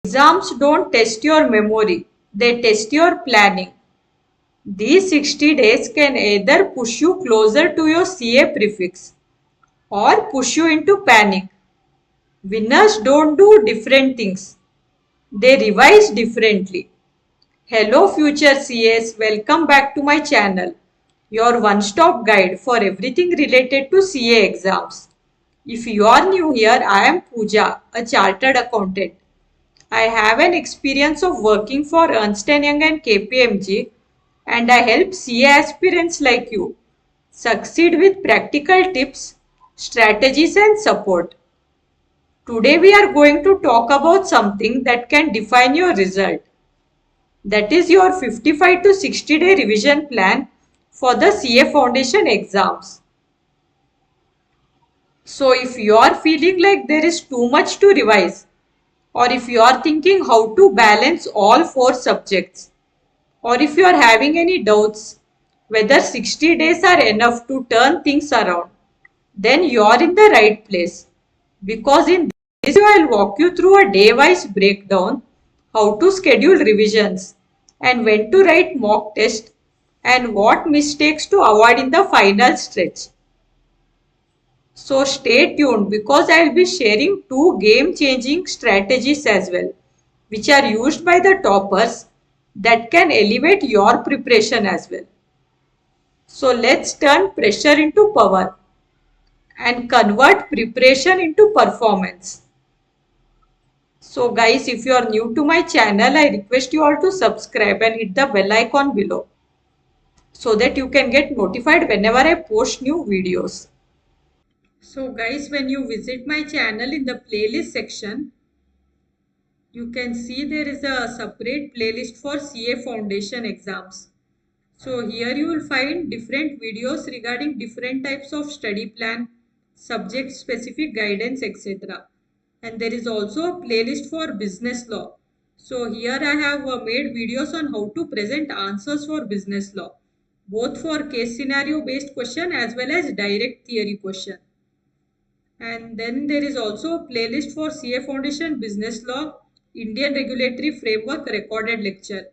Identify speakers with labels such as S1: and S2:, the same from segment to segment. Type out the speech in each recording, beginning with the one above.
S1: Exams don't test your memory, they test your planning. These 60 days can either push you closer to your CA prefix or push you into panic. Winners don't do different things, they revise differently. Hello future CAs, welcome back to my channel, your one-stop guide for everything related to CA exams. If you are new here, I am Pooja, a chartered accountant. I have an experience of working for Ernst& Young and KPMG, and I help CA aspirants like you succeed with practical tips, strategies and support. Today we are going to talk about something that can define your result. That is your 55 to 60 day revision plan for the CA Foundation exams. So if you are feeling like there is too much to revise, or if you are thinking how to balance all four subjects, or if you are having any doubts whether 60 days are enough to turn things around, then you are in the right place. Because in this video, I will walk you through a day-wise breakdown, how to schedule revisions, and when to write mock test, and what mistakes to avoid in the final stretch. So stay tuned because I will be sharing two game-changing strategies as well, which are used by the toppers that can elevate your preparation as well. So let's turn pressure into power and convert preparation into performance. So guys, if you are new to my channel, I request you all to subscribe and hit the bell icon below so that you can get notified whenever I post new videos. So guys, when you visit my channel in the playlist section, you can see there is a separate playlist for CA Foundation exams. So here you will find different videos regarding different types of study plan, subject specific guidance, etc. And there is also a playlist for business law. So here I have made videos on how to present answers for business law, both for case scenario based question as well as direct theory question. And then there is also a playlist for CA Foundation Business Law, Indian Regulatory Framework recorded lecture.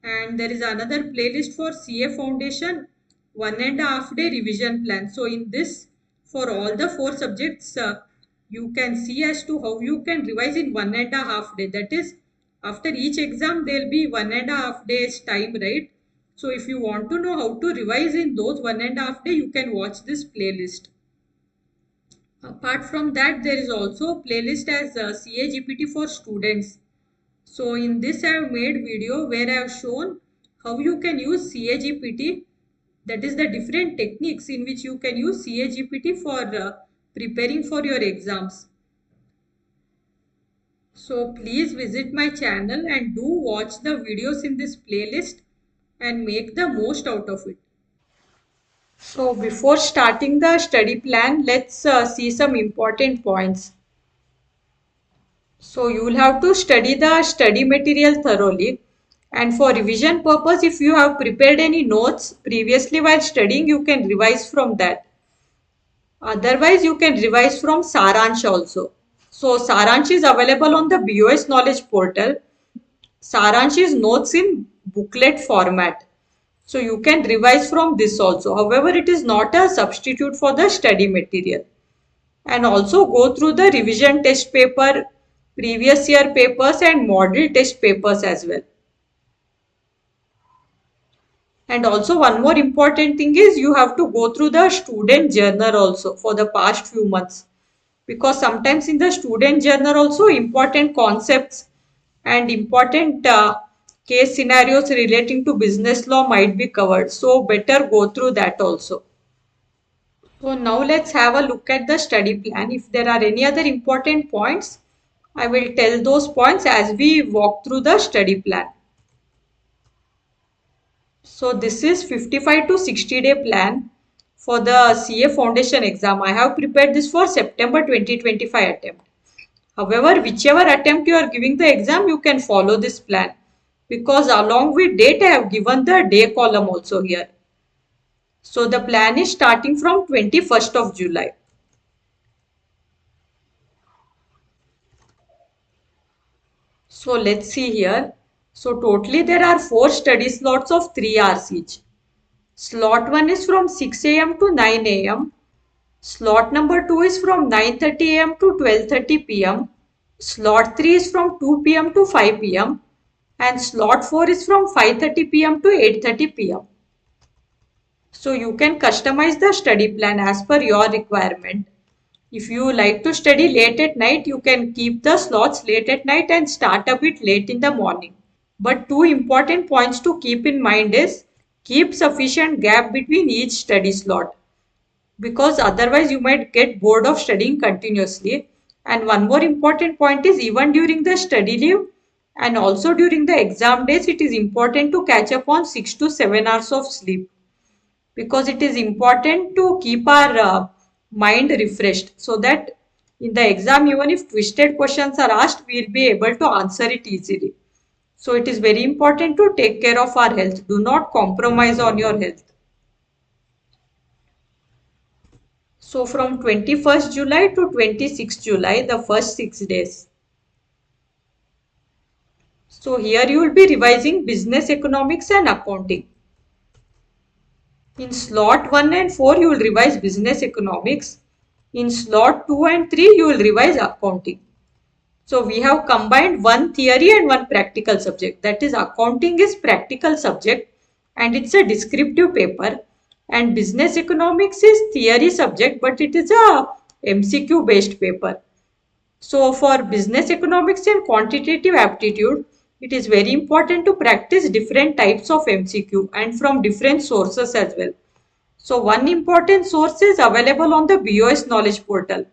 S1: And there is another playlist for CA Foundation 1.5 day revision plan. So in this, for all the four subjects, you can see as to how you can revise in 1.5 day. That is, after each exam, there will be 1.5 days time, right? So if you want to know how to revise in those 1.5 day, you can watch this playlist. Apart from that, there is also a playlist as CA GPT for students. So in this I have made video where I have shown how you can use CA GPT, that is the different techniques in which you can use CA GPT for preparing for your exams. So please visit my channel and do watch the videos in this playlist and make the most out of it. So before starting the study plan, let's see some important points. So you will have to study the study material thoroughly, and for revision purpose, if you have prepared any notes previously while studying, you can revise from that. Otherwise, you can revise from Saransh also. So Saransh is available on the BOS Knowledge portal. Saransh is notes in booklet format. So you can revise from this also. However, it is not a substitute for the study material. And also go through the revision test paper, previous year papers and model test papers as well. And also one more important thing is you have to go through the student journal also for the past few months, because sometimes in the student journal also important concepts and important case scenarios relating to business law might be covered. So better go through that also. So now let's have a look at the study plan. If there are any other important points, I will tell those points as we walk through the study plan. So this is 55 to 60 day plan for the CA Foundation exam. I have prepared this for September 2025 attempt. However, whichever attempt you are giving the exam, you can follow this plan, because along with date I have given the day column also here. So the plan is starting from 21st of July. So let's see here. So totally there are 4 study slots of 3 hours each. Slot 1 is from 6 a.m. to 9 a.m. Slot number 2 is from 9:30 a.m. to 12:30 p.m. Slot 3 is from 2 p.m. to 5 p.m. and slot 4 is from 5:30 p.m. to 8:30 p.m. So you can customize the study plan as per your requirement. If you like to study late at night, you can keep the slots late at night and start a bit late in the morning. But two important points to keep in mind is keep sufficient gap between each study slot, because otherwise you might get bored of studying continuously. And one more important point is even during the study leave and also during the exam days, it is important to catch up on 6 to 7 hours of sleep, because it is important to keep our mind refreshed so that in the exam, even if twisted questions are asked, we will be able to answer it easily. So it is very important to take care of our health. Do not compromise on your health. So from 21st July to 26th July, the first 6 days. So here you will be revising business economics and accounting. In slot 1 and 4, you will revise business economics. In slot 2 and 3, you will revise accounting. So we have combined one theory and one practical subject. That is, accounting is practical subject and it's a descriptive paper, and business economics is theory subject but it is a MCQ based paper. So for business economics and quantitative aptitude, it is very important to practice different types of MCQ and from different sources as well. So one important source is available on the BOS knowledge portal.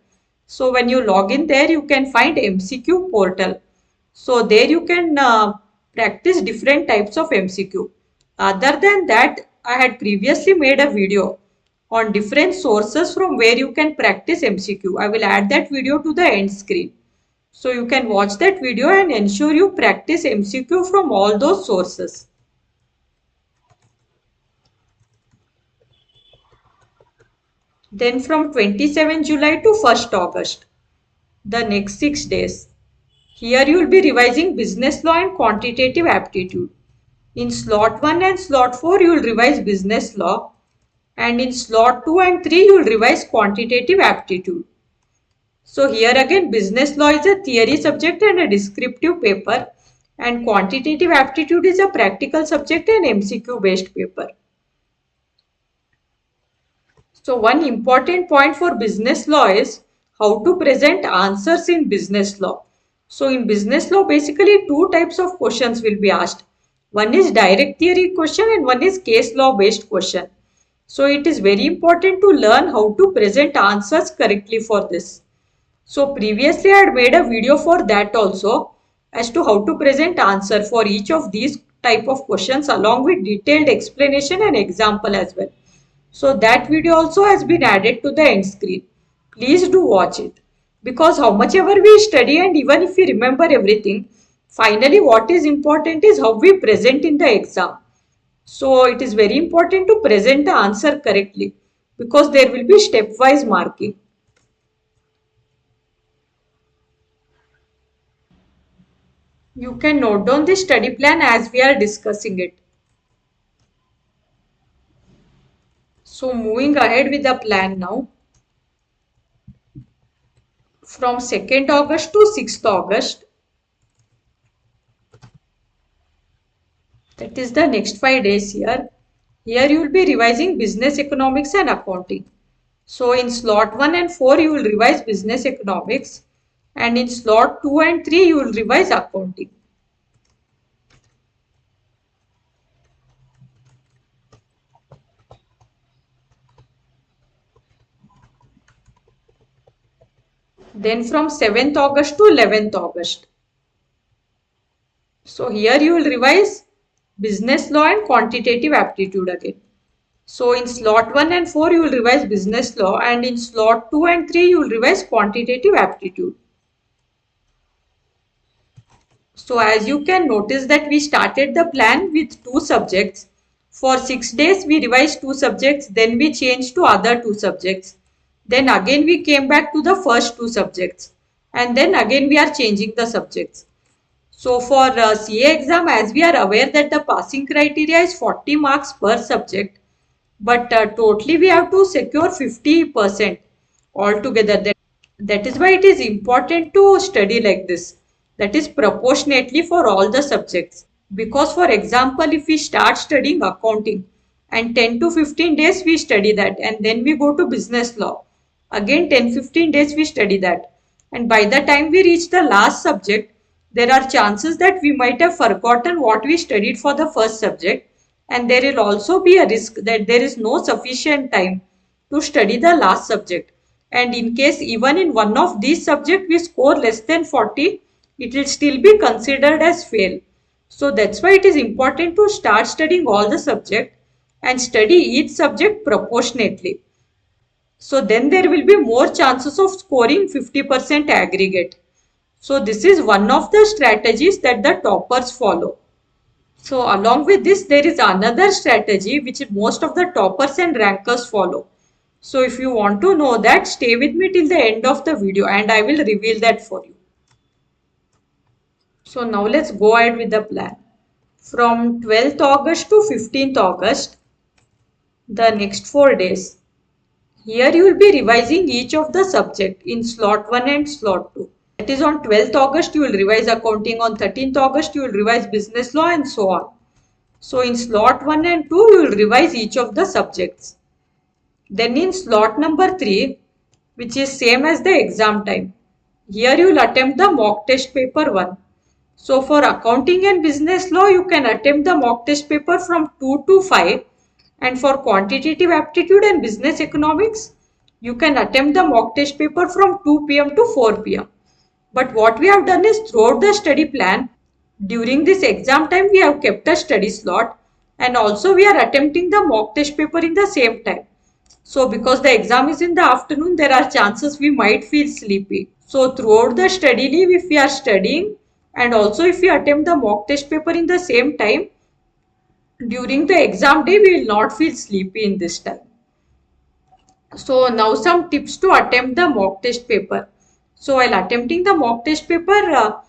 S1: So when you log in there, you can find MCQ portal. So there you can practice different types of MCQ. Other than that, I had previously made a video on different sources from where you can practice MCQ. I will add that video to the end screen. So you can watch that video and ensure you practice MCQ from all those sources. Then from 27 July to 1st August, the next 6 days. Here you will be revising business law and quantitative aptitude. In slot 1 and slot 4, you will revise business law, and in slot 2 and 3, you will revise quantitative aptitude. So here again, business law is a theory subject and a descriptive paper, and quantitative aptitude is a practical subject and MCQ based paper. So one important point for business law is how to present answers in business law. So in business law, basically two types of questions will be asked. One is direct theory question and one is case law based question. So it is very important to learn how to present answers correctly for this. So previously I had made a video for that also, as to how to present answer for each of these type of questions along with detailed explanation and example as well. So that video also has been added to the end screen. Please do watch it, because how much ever we study and even if we remember everything, finally what is important is how we present in the exam. So it is very important to present the answer correctly, because there will be stepwise marking. You can note down the study plan as we are discussing it. So moving ahead with the plan now. From 2nd August to 6th August, that is the next 5 days here. Here you will be revising business economics and accounting. So in slot 1 and 4 you will revise business economics, and in slot 2 and 3 you will revise accounting. Then from 7th August to 11th August. So here you will revise business law and quantitative aptitude again. So in slot 1 and 4 you will revise business law, and in slot 2 and 3 you will revise quantitative aptitude. So as you can notice that we started the plan with 2 subjects. For 6 days we revised 2 subjects, then we changed to other 2 subjects. Then again we came back to the first 2 subjects, and then again we are changing the subjects. So for CA exam, as we are aware that the passing criteria is 40 marks per subject, but totally we have to secure 50% altogether. That is why it is important to study like this. That is proportionately for all the subjects. Because for example, if we start studying accounting and 10 to 15 days we study that, and then we go to business law. Again 10-15 days we study that. And by the time we reach the last subject, there are chances that we might have forgotten what we studied for the first subject, and there will also be a risk that there is no sufficient time to study the last subject. And in case even in one of these subjects we score less than 40, it will still be considered as fail. So that's why it is important to start studying all the subject and study each subject proportionately. So then there will be more chances of scoring 50% aggregate. So this is one of the strategies that the toppers follow. So along with this, there is another strategy which most of the toppers and rankers follow. So if you want to know that, stay with me till the end of the video and I will reveal that for you. So now let's go ahead with the plan. From 12th August to 15th August, the next 4 days, here you will be revising each of the subject in slot 1 and slot 2. That is on 12th August you will revise accounting, on 13th August you will revise business law and so on. So in slot 1 and 2 you will revise each of the subjects. Then in slot number 3, which is same as the exam time, here you will attempt the mock test paper 1. So for accounting and business law, you can attempt the mock test paper from 2 to 5. And for quantitative aptitude and business economics, you can attempt the mock test paper from 2 p.m. to 4 p.m. But what we have done is throughout the study plan, during this exam time, we have kept a study slot, and also we are attempting the mock test paper in the same time. So because the exam is in the afternoon, there are chances we might feel sleepy. So throughout the study leave, if we are studying and also if we attempt the mock test paper in the same time, during the exam day, we will not feel sleepy in this time. So now some tips to attempt the mock test paper. So while attempting the mock test paper,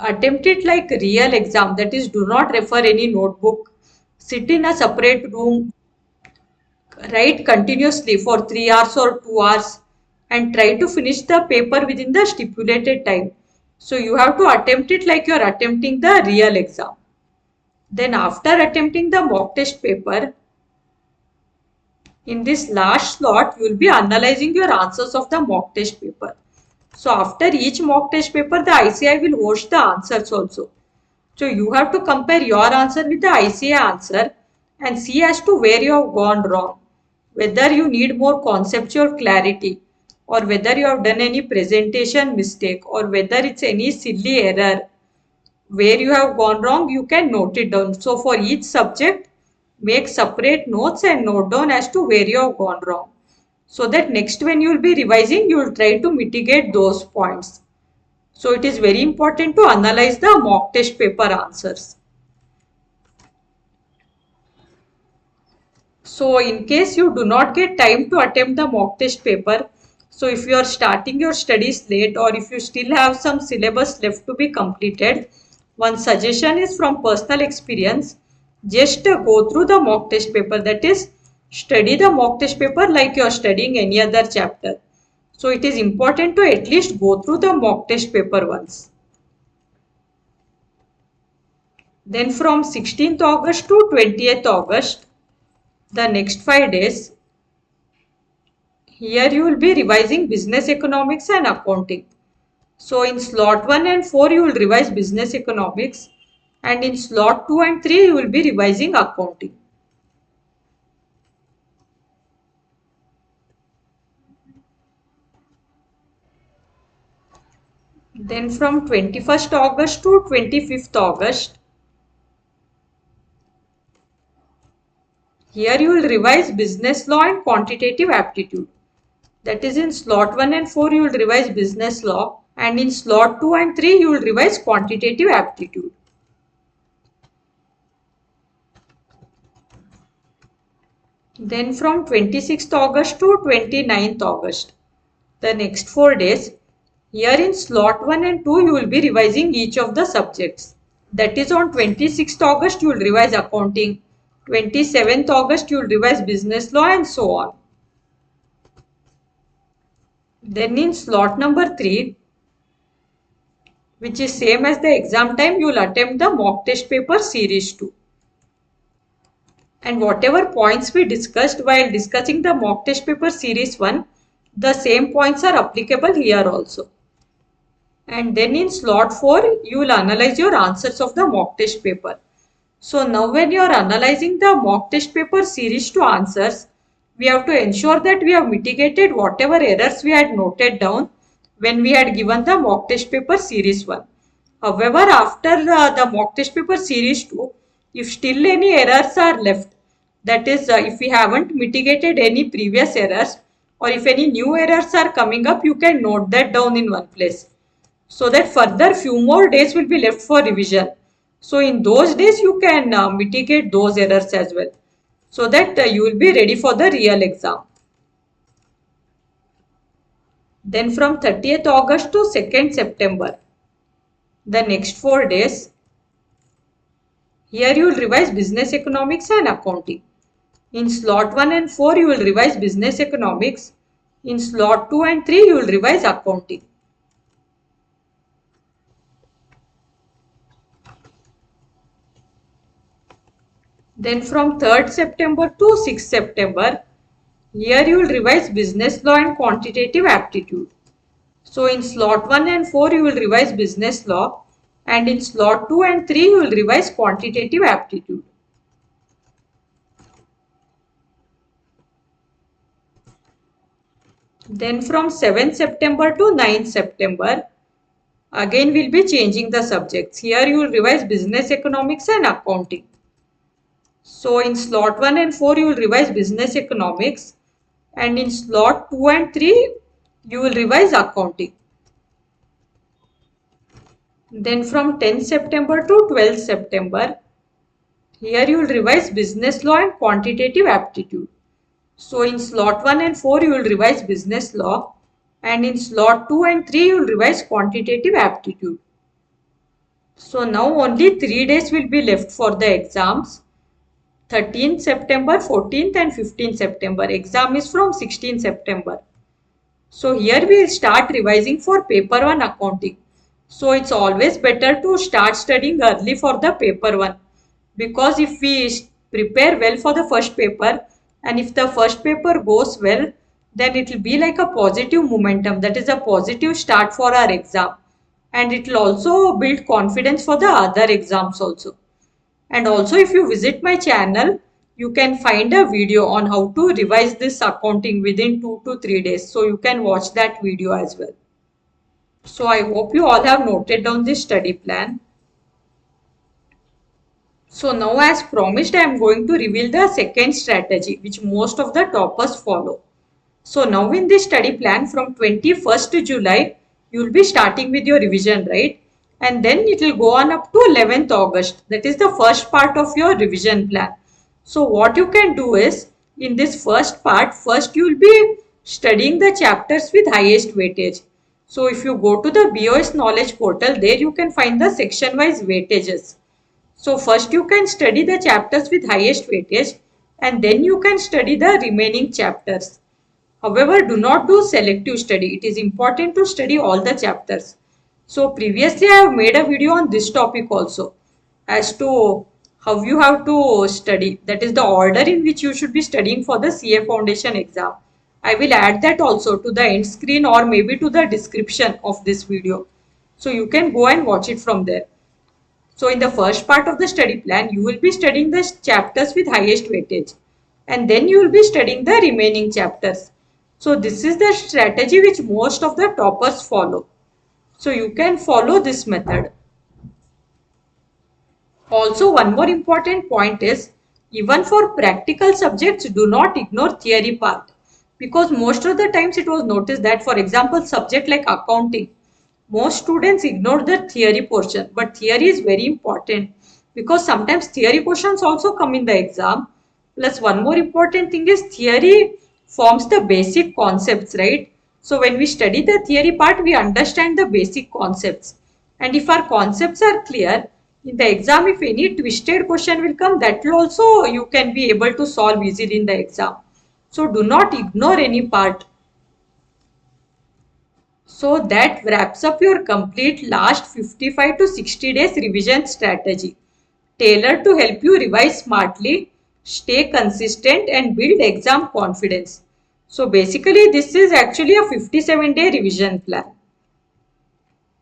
S1: attempt it like real exam. That is, do not refer any notebook. Sit in a separate room, write continuously for 3 hours or 2 hours and try to finish the paper within the stipulated time. So you have to attempt it like you are attempting the real exam. Then after attempting the mock test paper, in this last slot, you will be analyzing your answers of the mock test paper. So after each mock test paper, the ICI will host the answers also. So you have to compare your answer with the ICI answer and see as to where you have gone wrong. Whether you need more conceptual clarity or whether you have done any presentation mistake or whether it's any silly error. Where you have gone wrong, you can note it down. So for each subject, make separate notes and note down as to where you have gone wrong. So that next when you will be revising, you will try to mitigate those points. So it is very important to analyze the mock test paper answers. So in case you do not get time to attempt the mock test paper, so if you are starting your studies late or if you still have some syllabus left to be completed, one suggestion is from personal experience, just go through the mock test paper. That is, study the mock test paper like you are studying any other chapter. So it is important to at least go through the mock test paper once. Then from 16th August to 20th August, the next 5 days, here you will be revising business economics and accounting. So in slot 1 and 4 you will revise business economics and in slot 2 and 3 you will be revising accounting. Then from 21st August to 25th August, here you will revise business law and quantitative aptitude. That is, in slot 1 and 4 you will revise business law and in slot 2 and 3 you will revise quantitative aptitude. Then from 26th August to 29th August, the next 4 days, Here in slot 1 and 2, you will be revising each of the subjects. That is on 26th August, you will revise accounting. 27th August, you will revise business law and so on. Then in slot number 3, which is same as the exam time, you will attempt the mock test paper series 2. And whatever points we discussed while discussing the mock test paper series 1, the same points are applicable here also. And then in slot 4, you will analyze your answers of the mock test paper. So now when you are analyzing the mock test paper series 2 answers, we have to ensure that we have mitigated whatever errors we had noted down when we had given the mock test paper series 1. However, after the mock test paper series 2, if still any errors are left, that is if we haven't mitigated any previous errors or if any new errors are coming up, you can note that down in one place, so that further few more days will be left for revision. So in those days you can mitigate those errors as well, so that you will be ready for the real exam. Then from 30th August to 2nd September, the next 4 days, here you will revise business economics and accounting. In slot 1 and 4 you will revise business economics. In slot 2 and 3 you will revise accounting. Then from 3rd September to 6th September, here you will revise business law and quantitative aptitude. So in slot 1 and 4 you will revise business law, and in slot 2 and 3 you will revise quantitative aptitude. Then from 7th September to 9th September, again we will be changing the subjects. Here you will revise business economics and accounting. So in slot 1 and 4 you will revise business economics, and in slot 2 and 3 you will revise accounting. Then from 10th September to 12th September, here you will revise business law and quantitative aptitude. So in slot 1 and 4 you will revise business law, and in slot 2 and 3 you will revise quantitative aptitude. So now only 3 days will be left for the exams. 13th September, 14th and 15th September. Exam is from 16th September. So here we will start revising for paper 1 accounting. So it's always better to start studying early for the paper 1, because if we prepare well for the first paper and if the first paper goes well, then it will be like a positive momentum, that is a positive start for our exam, and it will also build confidence for the other exams also. And also if you visit my channel, you can find a video on how to revise this accounting within 2 to 3 days. So you can watch that video as well. So I hope you all have noted down this study plan. So now as promised, I am going to reveal the second strategy which most of the toppers follow. So now in this study plan from 21st July, you will be starting with your revision, right? And then it will go on up to 11th August. That is the first part of your revision plan. So what you can do is, in this first part, first you will be studying the chapters with highest weightage. So if you go to the BOS knowledge portal, there you can find the section wise weightages. So first you can study the chapters with highest weightage, and then you can study the remaining chapters. However, do not do selective study. It is important to study all the chapters. So previously I have made a video on this topic also, as to how you have to study. That is the order in which you should be studying for the CA Foundation exam. I will add that also to the end screen or maybe to the description of this video. So you can go and watch it from there. So in the first part of the study plan, you will be studying the chapters with highest weightage, and then you will be studying the remaining chapters. So this is the strategy which most of the toppers follow. So you can follow this method. Also, one more important point is, even for practical subjects, do not ignore theory part, because most of the times it was noticed that, for example, subject like accounting, most students ignore the theory portion, but theory is very important, because sometimes theory questions also come in the exam. Plus one more important thing is, theory forms the basic concepts, right? So when we study the theory part, we understand the basic concepts. And if our concepts are clear, in the exam, if any twisted question will come, that will also you can be able to solve easily in the exam. So do not ignore any part. So that wraps up your complete last 55 to 60 days revision strategy, tailored to help you revise smartly, stay consistent and build exam confidence. So basically this is actually a 57-day revision plan.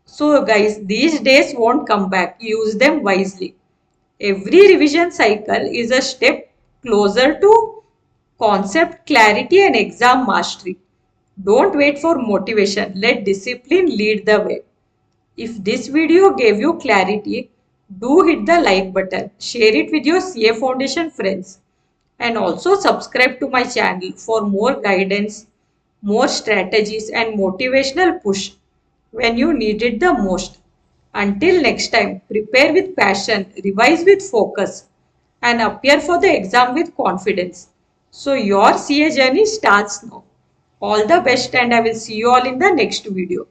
S1: So guys, these days won't come back. Use them wisely. Every revision cycle is a step closer to concept clarity and exam mastery. Don't wait for motivation. Let discipline lead the way. If this video gave you clarity, do hit the like button. Share it with your CA Foundation friends. And also subscribe to my channel for more guidance, more strategies and motivational push when you need it the most. Until next time, prepare with passion, revise with focus and appear for the exam with confidence. So your CA journey starts now. All the best and I will see you all in the next video.